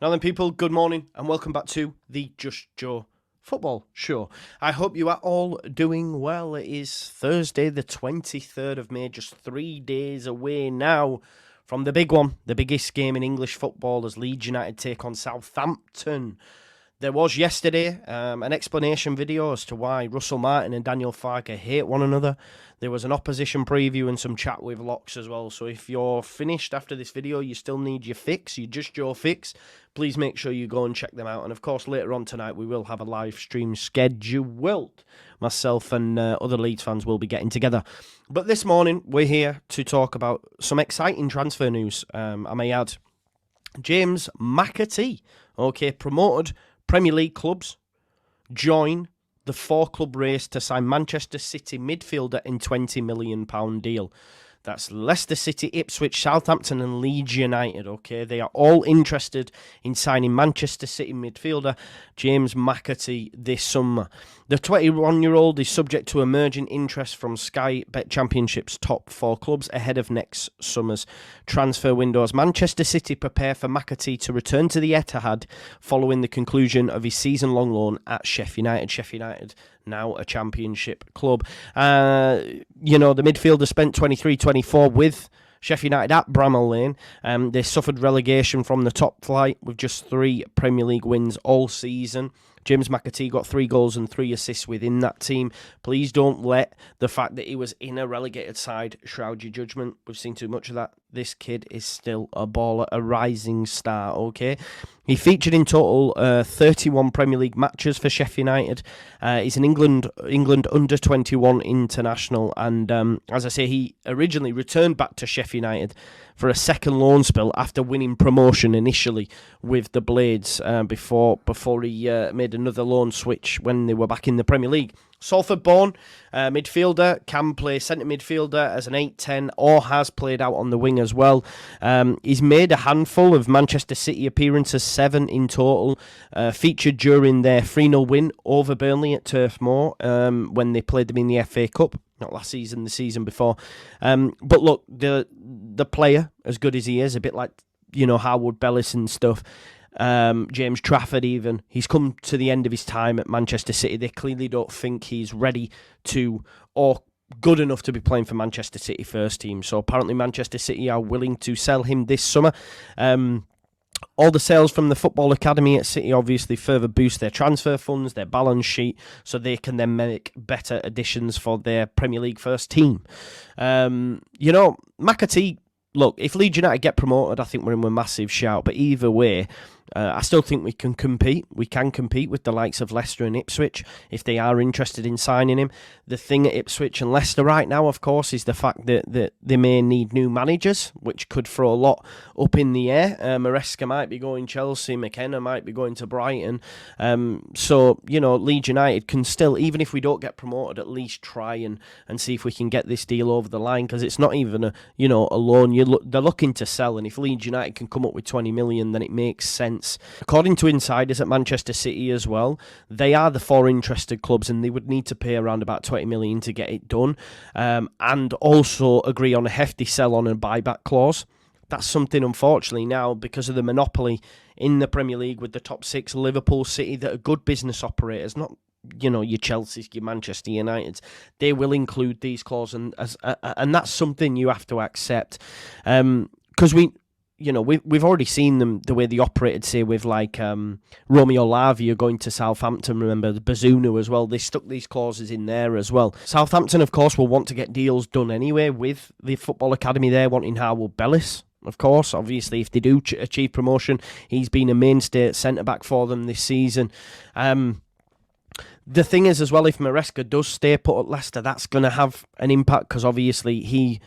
Now then, people, good morning and welcome back to the Just Joe Football Show. I hope you are all doing well. It is Thursday, the 23rd of May, just 3 days away now from the big one, the biggest game in English football as Leeds United take on Southampton. There was yesterday an explanation video as to why Russell Martin and Daniel Farke hate one another. There was an opposition preview and some chat with Locks as well. So if you're finished after this video, you still need your fix, your Just Joe fix, please make sure you go and check them out. And of course, later on tonight, we will have a live stream scheduled. Myself and other Leeds fans will be getting together. But this morning, we're here to talk about some exciting transfer news. I may add, James McAtee, promoted Premier League clubs join the four-club race to sign Manchester City midfielder in £20 million deal. That's Leicester City, Ipswich, Southampton and Leeds United, They are all interested in signing Manchester City midfielder James McAtee this summer. The 21-year-old is subject to emerging interest from Sky Bet Championship's top four clubs ahead of next summer's transfer windows. Manchester City prepare for McAtee to return to the Etihad following the conclusion of his season-long loan at Sheffield United. Sheffield United, now a Championship club. The midfielder spent 23-24 with Sheffield United at Bramall Lane. They suffered relegation from the top flight with just 3 Premier League wins all season. James McAtee got 3 goals and 3 assists within that team. Please don't let the fact that he was in a relegated side shroud your judgment. We've seen too much of that. This kid is still a baller, a rising star, He featured in total 31 Premier League matches for Sheffield United. He's an England under-21 international. And as I say, he originally returned back to Sheffield United for a second loan spell after winning promotion initially with the Blades before he made another loan switch when they were back in the Premier League. Salford-born midfielder, can play centre midfielder as an 8-10 or has played out on the wing as well. He's made a handful of Manchester City appearances, 7 in total, featured during their 3-0 win over Burnley at Turf Moor when they played them in the FA Cup. Not last season, the season before. But look, the player, as good as he is, a bit like, Howard Bellis and stuff, James Trafford even, he's come to the end of his time at Manchester City. They clearly don't think he's ready to or good enough to be playing for Manchester City first team. So apparently Manchester City are willing to sell him this summer. All the sales from the football academy at City obviously further boost their transfer funds, their balance sheet, so they can then make better additions for their Premier League first team. McAtee, look, if Leeds United get promoted, I think we're in a massive shout. But either way, I still think we can compete. We can compete with the likes of Leicester and Ipswich if they are interested in signing him. The thing at Ipswich and Leicester right now, of course, is the fact that they may need new managers, which could throw a lot up in the air. Maresca might be going Chelsea, McKenna might be going to Brighton. Leeds United can still, even if we don't get promoted, at least try and see if we can get this deal over the line, because it's not even a loan. They're looking to sell, and if Leeds United can come up with 20 million, then it makes sense. According to insiders at Manchester City as well, they are the 4 interested clubs and they would need to pay around about 20 million to get it done, and also agree on a hefty sell-on and buyback clause. That's something, unfortunately, now, because of the monopoly in the Premier League with the top 6, Liverpool, City, that are good business operators, not your Chelsea's, your Manchester Uniteds, they will include these clauses, and that's something you have to accept, because we've already seen them, the way they operated, say, with Romeo Lavia going to Southampton, remember, the Bazunu as well. They stuck these clauses in there as well. Southampton, of course, will want to get deals done anyway with the football academy there, wanting Howard Bellis. Of course, obviously, if they do achieve promotion, he's been a mainstay at centre-back for them this season. The thing is, as well, if Maresca does stay put at Leicester, that's going to have an impact, because obviously he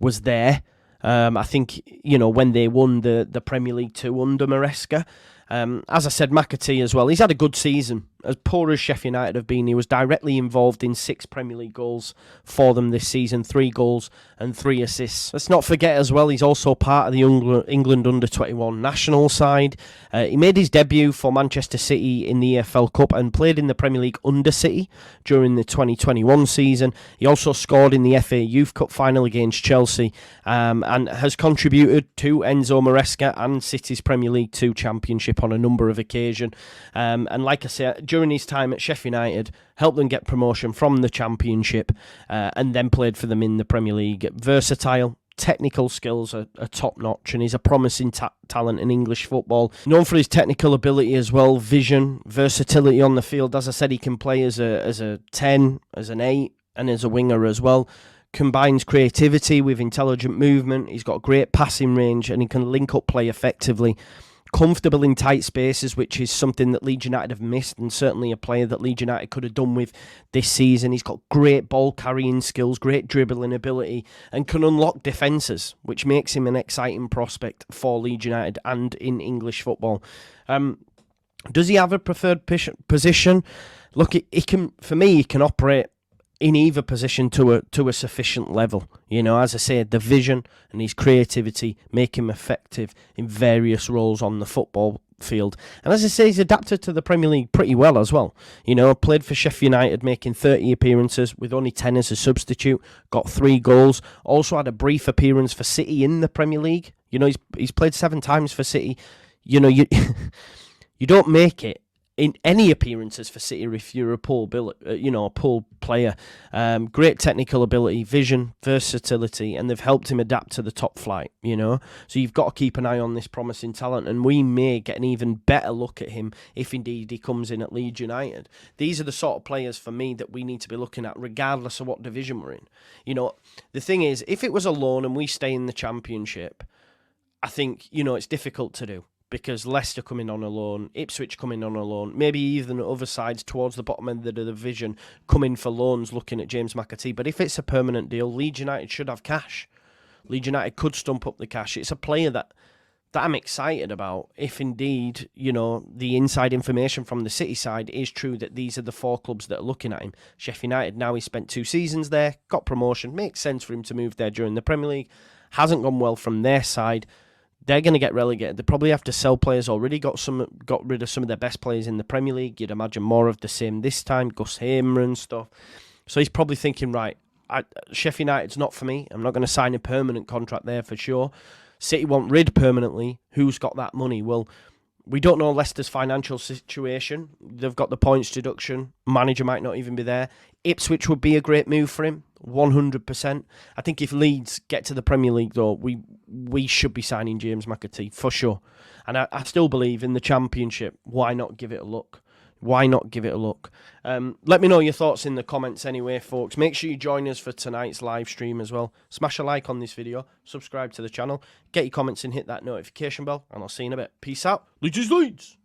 was there. I think, when they won the Premier League 2 under Maresca. As I said, McAtee as well, he's had a good season. As poor as Sheffield United have been, he was directly involved in 6 Premier League goals for them this season, 3 goals and 3 assists. Let's not forget as well, he's also part of the England under-21 national side. He made his debut for Manchester City in the EFL Cup and played in the Premier League under City during the 2021 season. He also scored in the FA Youth Cup final against Chelsea, and has contributed to Enzo Maresca and City's Premier League 2 championship Championship on a number of occasions. And like I said, during his time at Sheffield United, helped them get promotion from the Championship and then played for them in the Premier League. Versatile. Technical skills are top-notch, and he's a promising talent in English football. Known for his technical ability as well, vision, versatility on the field. As I said, he can play as a 10, as an 8, and as a winger as well. Combines creativity with intelligent movement. He's got great passing range, and he can link up play effectively. Comfortable in tight spaces, which is something that Leeds United have missed, and certainly a player that Leeds United could have done with this season. He's got great ball carrying skills, great dribbling ability, and can unlock defences, which makes him an exciting prospect for Leeds United and in English football. Does he have a preferred position? Look, he can. For me, he can operate in either position to a sufficient level. You know, as I said, the vision and his creativity make him effective in various roles on the football field. And as I say, he's adapted to the Premier League pretty well as well. You know, played for Sheffield United, making 30 appearances with only 10 as a substitute, got 3 goals, also had a brief appearance for City in the Premier League. You know, he's played 7 times for City. You know, you don't make it in any appearances for City if you're a poor player. Great technical ability, vision, versatility, and they've helped him adapt to the top flight, you know. So you've got to keep an eye on this promising talent, and we may get an even better look at him if indeed he comes in at Leeds United. These are the sort of players for me that we need to be looking at regardless of what division we're in. You know, the thing is, if it was a loan and we stay in the Championship, I think, you know, it's difficult to do, because Leicester coming on a loan, Ipswich coming on a loan, maybe even other sides towards the bottom end of the division coming for loans looking at James McAtee. But if it's a permanent deal, Leeds United should have cash. Leeds United could stump up the cash. It's a player that I'm excited about if indeed, you know, the inside information from the City side is true that these are the 4 clubs that are looking at him. Sheffield United, now he spent 2 seasons there, got promotion, makes sense for him to move there during the Premier League. Hasn't gone well from their side. They're going to get relegated. They probably have to sell players already. Got rid of some of their best players in the Premier League. You'd imagine more of the same this time. Gus Hamer and stuff. So he's probably thinking, right, Sheffield United's not for me. I'm not going to sign a permanent contract there for sure. City want rid permanently. Who's got that money? Well, we don't know Leicester's financial situation. They've got the points deduction. Manager might not even be there. Ipswich would be a great move for him, 100%. I think if Leeds get to the Premier League, though, we should be signing James McAtee, for sure. And I still believe in the Championship. Why not give it a look? Why not give it a look? Let me know your thoughts in the comments anyway, folks. Make sure you join us for tonight's live stream as well. Smash a like on this video. Subscribe to the channel. Get your comments and hit that notification bell. And I'll see you in a bit. Peace out. Leeds is Leeds.